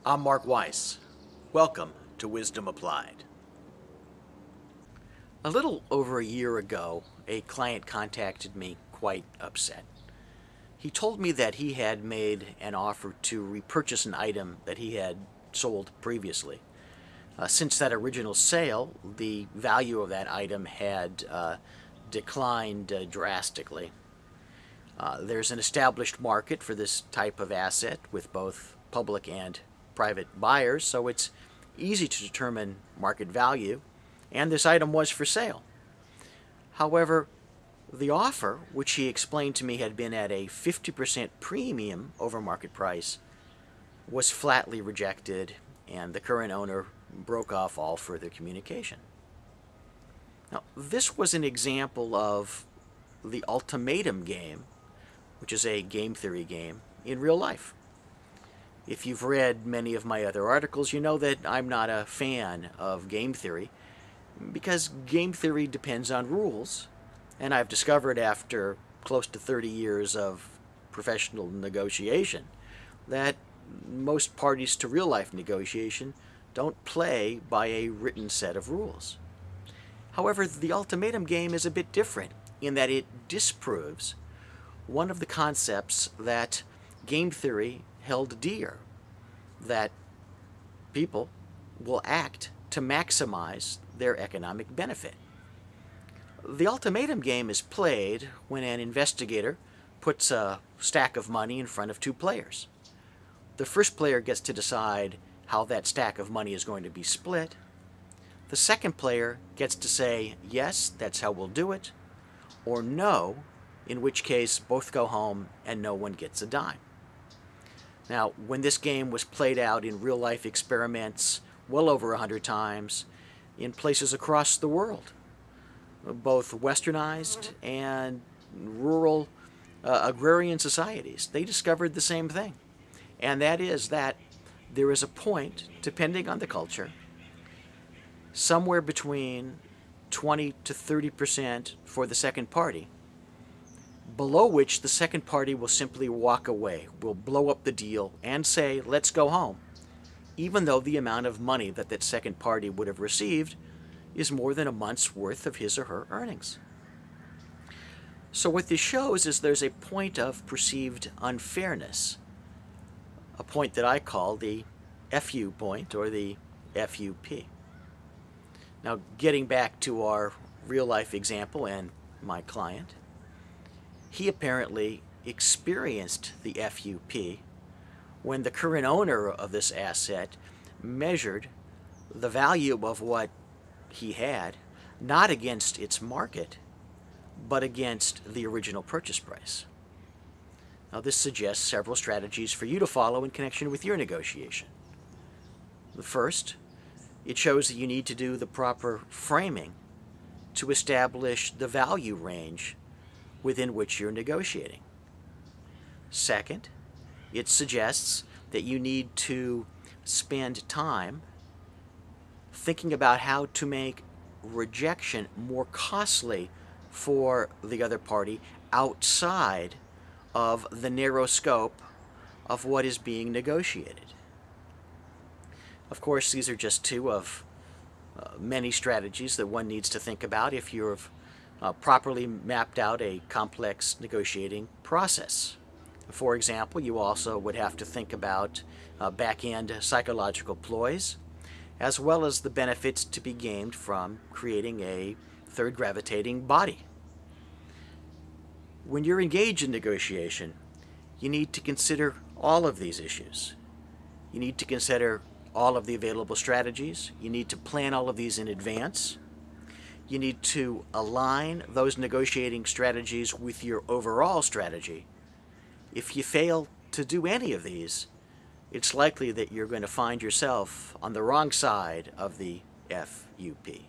I'm Mark Weiss. Welcome to Wisdom Applied. A little over a year ago, a client contacted me quite upset. He told me that he had made an offer to repurchase an item that he had sold previously. Since that original sale, the value of that item had declined drastically. There's an established market for this type of asset with both public and private buyers, so it's easy to determine market value, and this item was for sale. However, the offer, which he explained to me had been at a 50% premium over market price, was flatly rejected, and the current owner broke off all further communication. Now, this was an example of the ultimatum game, which is a game theory game, in real life. If you've read many of my other articles, you know that I'm not a fan of game theory because game theory depends on rules, and I've discovered after close to 30 years of professional negotiation that most parties to real-life negotiation don't play by a written set of rules. However, the ultimatum game is a bit different in that it disproves one of the concepts that game theory held dear, that people will act to maximize their economic benefit. The ultimatum game is played when an investigator puts a stack of money in front of two players. The first player gets to decide how that stack of money is going to be split. The second player gets to say, yes, that's how we'll do it, or no, in which case both go home and no one gets a dime. Now, when this game was played out in real-life experiments well over 100 times in places across the world, both westernized and rural agrarian societies, they discovered the same thing. And that is that there is a point, depending on the culture, somewhere between 20 to 30% for the second party, below which the second party will simply walk away, will blow up the deal and say, let's go home, even though the amount of money that that second party would have received is more than a month's worth of his or her earnings. So what this shows is there's a point of perceived unfairness, a point that I call the FU point or the FUP. Now, getting back to our real-life example and my client, he apparently experienced the FUP when the current owner of this asset measured the value of what he had, not against its market, but against the original purchase price. Now, this suggests several strategies for you to follow in connection with your negotiation. The first, it shows that you need to do the proper framing to establish the value range within which you're negotiating. Second, it suggests that you need to spend time thinking about how to make rejection more costly for the other party outside of the narrow scope of what is being negotiated. Of course, these are just two of many strategies that one needs to think about if you've properly mapped out a complex negotiating process. For example, you also would have to think about back-end psychological ploys, as well as the benefits to be gained from creating a third gravitating body. When you're engaged in negotiation, you need to consider all of these issues. You need to consider all of the available strategies. You need to plan all of these in advance. You need to align those negotiating strategies with your overall strategy. If you fail to do any of these, it's likely that you're going to find yourself on the wrong side of the FUP.